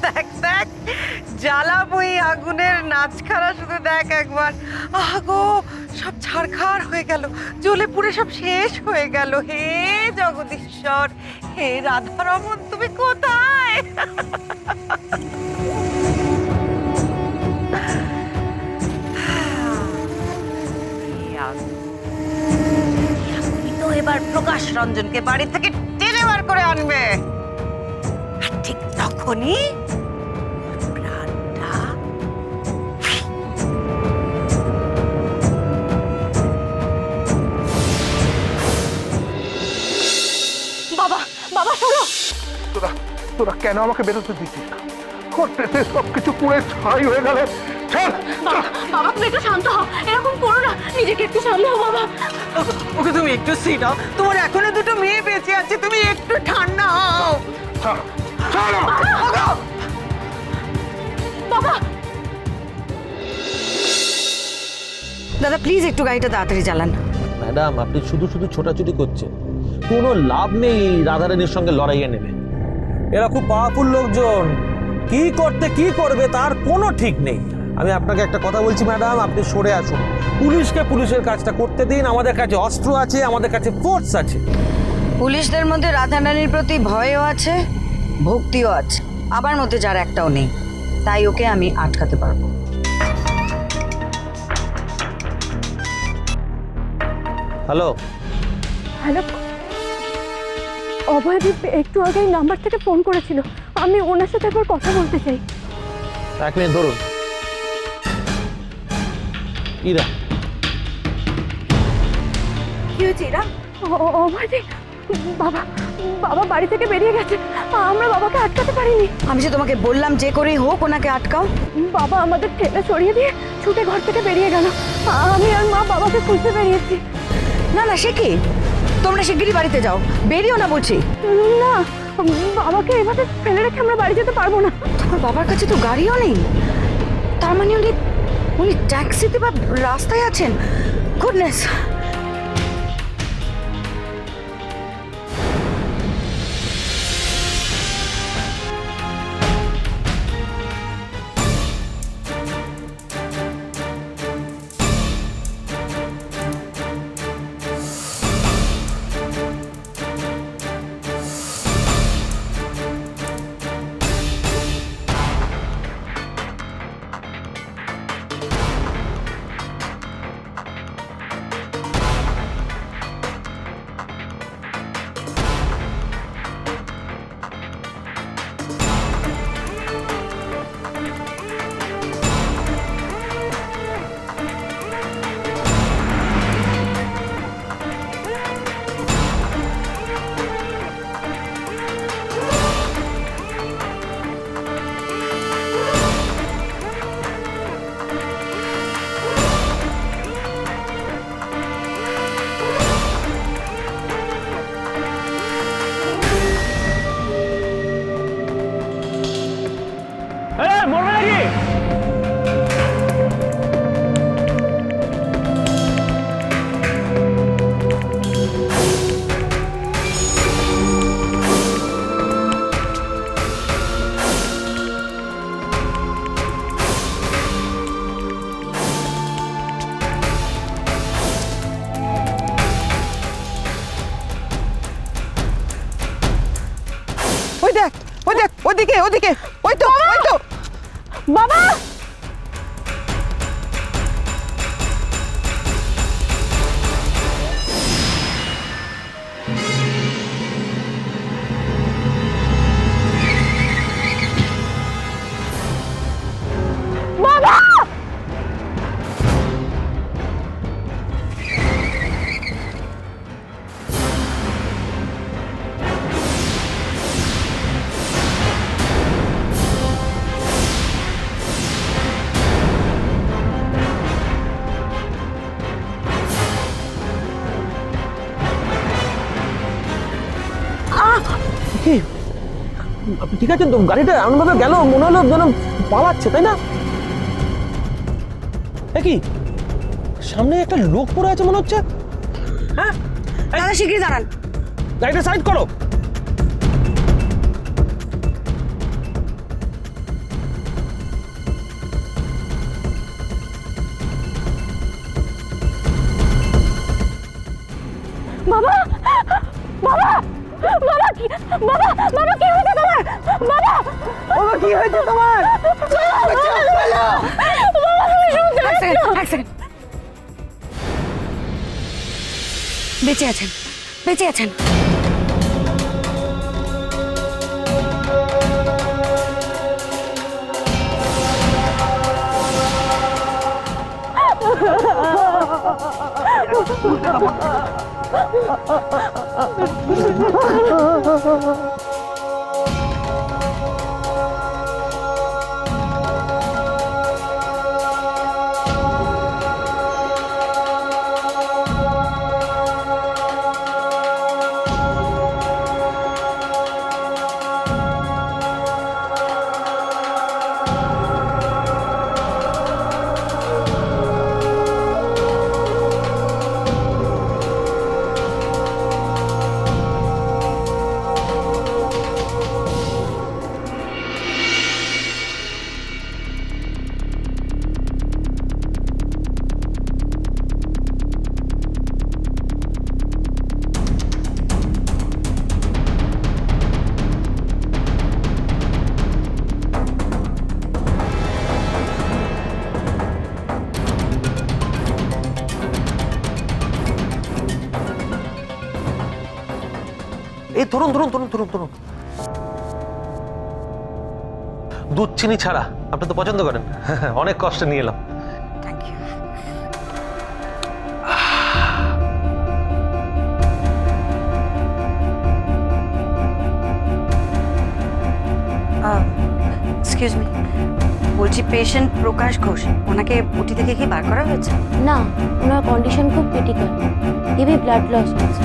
দেখ দেখ, জ্বালাবো এই আগুনের নাচখানা শুধু দেখ একবার। আগো, সব ছারখার হয়ে গেল, জ্বলে পুড়ে সব শেষ হয়ে গেল। হে জগদীশ্বর, হে রাধারমন, তুমি কোথায়? তো এবার প্রকাশ রঞ্জনকে বাড়ি থেকে টেনে বার করে আনবে, আর ঠিক তখনই প্রাণটা বাবা, বাবা শোনো। তোরা তোরা কেন আমাকে বেরোতে দিচ্ছিস না? করতেছে সবকিছু পুরো ছাই হয়ে গেল। চল বাবা, বাবা তুমি একটু শান্ত হও, এরকম করো না, নিজেকে একটু সামলাও বাবা। ওকে তুমি একটু সিটাও, তোমার এখনো দুটো মেয়ে বেঁচে আছে, তুমি একটু ঠান্ডা হও। চল চল বাবা দাদা প্লিজ একটু গাড়িটা তাড়াতাড়ি চালান। ম্যাডাম, আপনি শুধু শুধু ছোটাছুটি করছেন, কোনো লাভ নেই রাধারানীর সঙ্গে লড়াইয়ে নেমে। এরা খুব পাওয়ারফুল লোকজন, কি করতে কি করবে তার কোনো ঠিক নেই। আমি আপনাকে একটা কথা বলছি ম্যাডাম, আপনি সরে আসুন, পুলিশকে পুলিশের কাজটা করতে দিন। আমাদের কাছে অস্ত্র আছে, আমাদের কাছে ফোর্স আছে। পুলিশদের মধ্যে রাধারানীর প্রতি ভয়ও আছে, ভক্তিও আছে, আবার মধ্যে যার একটাও নেই, তাই ওকে আমি আটকাতে পারবো। হ্যালো হ্যালো, অভয়দীপ একটু আগে এই নাম্বার থেকে ফোন করেছিল, আমি ওনার সাথে একবার কথা বলতে চাই। এক মিনিট ধরুন। ইরা, কি হয়েছে এরা? অভয়দীপ, বাবা, বাবা বাড়ি থেকে বেরিয়ে গেছে, আমরা বাবাকে আটকাতে পারিনি। আমি যে তোমাকে বললাম যে করেই হোক ওনাকে আটকাও। বাবা আমাদের ঠেলে সরিয়ে দিয়ে ছুটে ঘর থেকে বেরিয়ে গেল, আমি আর মা বাবাকে খুঁজতে বেরিয়েছি। না না, সে কি, তোমরা শিগগিরই বাড়িতে যাও, বেরিও না বলছি। না, বাবাকে এভাবে ফেলে রেখে আমরা বাড়ি যেতে পারবো না। তোমার বাবার কাছে তো গাড়িও নেই, তার মানে উনি উনি ট্যাক্সিতে বা রাস্তায় আছেন। গুডনেস। ওই দেখ, ওই দেখ, ওদিকে ওদিকে, ওই তো ওই তো। বাবা, বাবা, কি আপনি ঠিক আছেন তো? গাড়িটা এমনভাবে গেল মনে হলো যেন পালাচ্ছে, তাই না? কি সামনে একটা লোক পড়ে আছে মনে হচ্ছে। হ্যাঁ, দাদা শিগগিরই দাঁড়ান। গাড়িটা সাইড করো। বাবা বাবা বাবা কি বাবা বাবা কি হয়েছে তোমার বাবা বাবা কি হয়েছে তোমার? এক সেকেন্ড বেঁচে আছেন বেঁচে আছেন এই ধরুন ধরুন ধরুন ধরুন ধরুন দুধ চিনি ছাড়া। আপনি তো পছন্দ করেন। অনেক কষ্ট নিয়ে এলাম। Thank you. এক্সকিউজ মি, বলছি পেশেন্ট প্রকাশ ঘোষ, ওনাকে ওটি থেকে কি বার করা হয়েছে? না ওনার কন্ডিশন খুব ক্রিটিক্যাল হেভি ব্লাড লস হয়েছে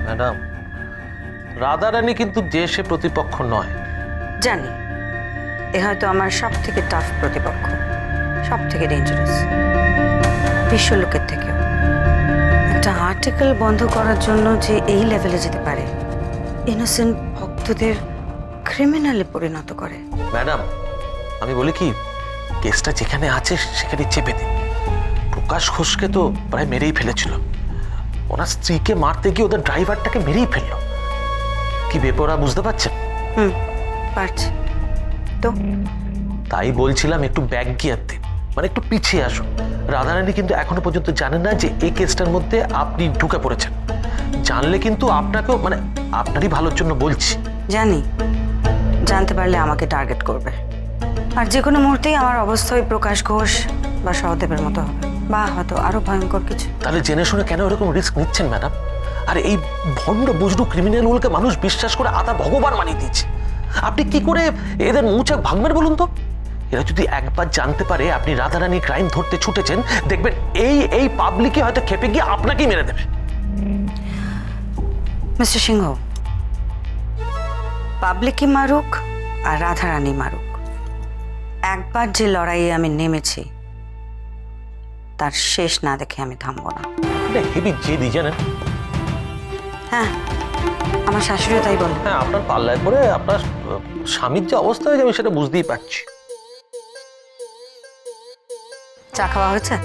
ম্যাডাম, রাধারানী কিন্তু যে সে প্রতিপক্ষ নয়। জানি, এ হয়তো আমার সব থেকে টাফ প্রতিপক্ষ, সব থেকে ডেঞ্জারাস, বিশ্বলোকের থেকেও। একটা আর্টিকেল বন্ধ করার জন্য যে এই লেভেলে যেতে পারে, ইনোসেন্ট ভক্তদের ক্রিমিনালে পরিণত করে। ম্যাডাম, আমি বলি কি, কেসটা যেখানে আছে সেখানে চেপে দিন। প্রকাশ ঘোষকে তো প্রায় মেরেই ফেলেছিল, ওনার স্ত্রীকে মারতে গিয়ে ওদের ড্রাইভারটাকে মেরেই ফেললো। কি বেপরা, বুঝতে পারছেন? পারছি তো। তাই বলছিলাম একটু ব্যাক গিয়ার দিন, মানে একটু পিছিয়ে আসুন। রাধারানী কিন্তু এখনো পর্যন্ত জানেন না যে এই কেসটার মধ্যে আপনি ঢুকে পড়েছেন। জানলে কিন্তু আপনাকেও, মানে আপনারই ভালোর জন্য বলছি। জানি, জানতে পারলে আমাকে টার্গেট করবে, আর যে কোনো মুহূর্তেই আমার অবস্থা ওই প্রকাশ ঘোষ বা সহদেবের মতো হবে, বা হয়তো আরো ভয়ঙ্কর কিছু। তাহলে জেনে শুনে কেন এরকম রিস্ক নিচ্ছেন ম্যাডাম? আর এই ভণ্ড বুজরু ক্রিমিনালগুলোকে মানুষ বিশ্বাস করে আদা ভগবান মানিয়ে দিচ্ছে। আপনি কি করে এদের মুখ ভাঙবেন বলুন তো? এরা যদি একবার জানতে পারে আপনি রাধারানী ক্রাইম ধরতে ছুটেছেন, দেখবেন এই পাবলিকে হয়তো খেপে গিয়ে আপনাকেই মেরে দেবে। মিস্টার সিংহ, পাবলিকই মারুক আর রাধারানী মারুক, একবার যে লড়াইয়ে আমি নেমেছি তার শেষ না দেখে আমি থামবো না। হেবি জেদি জানেন। হ্যাঁ, আমার শাশুড়িও তাই বলে। হ্যাঁ, আপনার পাল্লায় পরে আপনার স্বামীর যে অবস্থা হয়েছে আমি সেটা বুঝতেই পারছি। চা খাওয়া হয়েছে?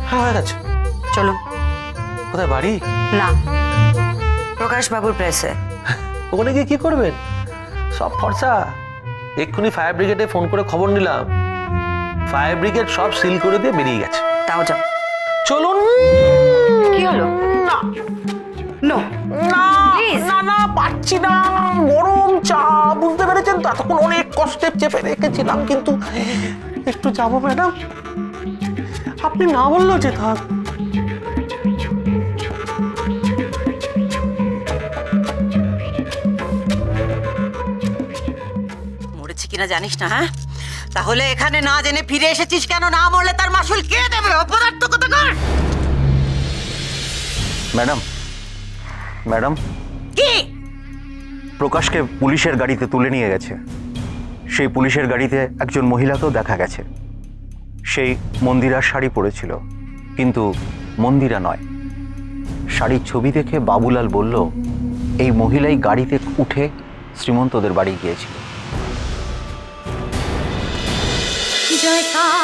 হ্যাঁ, হয়ে গেছে। চলুন। কোথায় বাড়ি? না, প্রকাশ বাবুর প্রেসে। ওখানে গিয়ে কি করবেন? সব ফর্সা। এক্ষুনি ফায়ার ব্রিগেডে ফোন করে খবর নিলাম, ফায়ার ব্রিগেড সব সিল করে দিয়ে বেরিয়ে গেছে। তাও যাও। চলুন। কি হলো? না নো, না Please. না না, পাচ্ছি না। গরম চা, বুঝতে পেরেছেন তো? এতক্ষণ অনেক কষ্টে চেপে রেখেছিলাম, কিন্তু একটু যাবো ম্যাডাম। আপনি না বললেও যে থাক। মরেছি কিনা জানিস না? হ্যাঁ, তাহলে এখানে না জেনে ফিরে এসেছিস কেন? না মরলে তার মাসুল কে দেবে? অপদার্থ কোথাকার! ম্যাডাম, ম্যাডাম, কি? প্রকাশকে পুলিশের গাড়িতে তুলে নিয়ে গেছে। সেই পুলিশের গাড়িতে একজন মহিলাকেও দেখা গেছে। সেই মন্দিরার শাড়ি পরেছিল, কিন্তু মন্দিরা নয়। শাড়ির ছবি দেখে বাবুলাল বলল এই মহিলাই গাড়িতে উঠে শ্রীমন্তদের বাড়ি গিয়েছিল। জয়কার।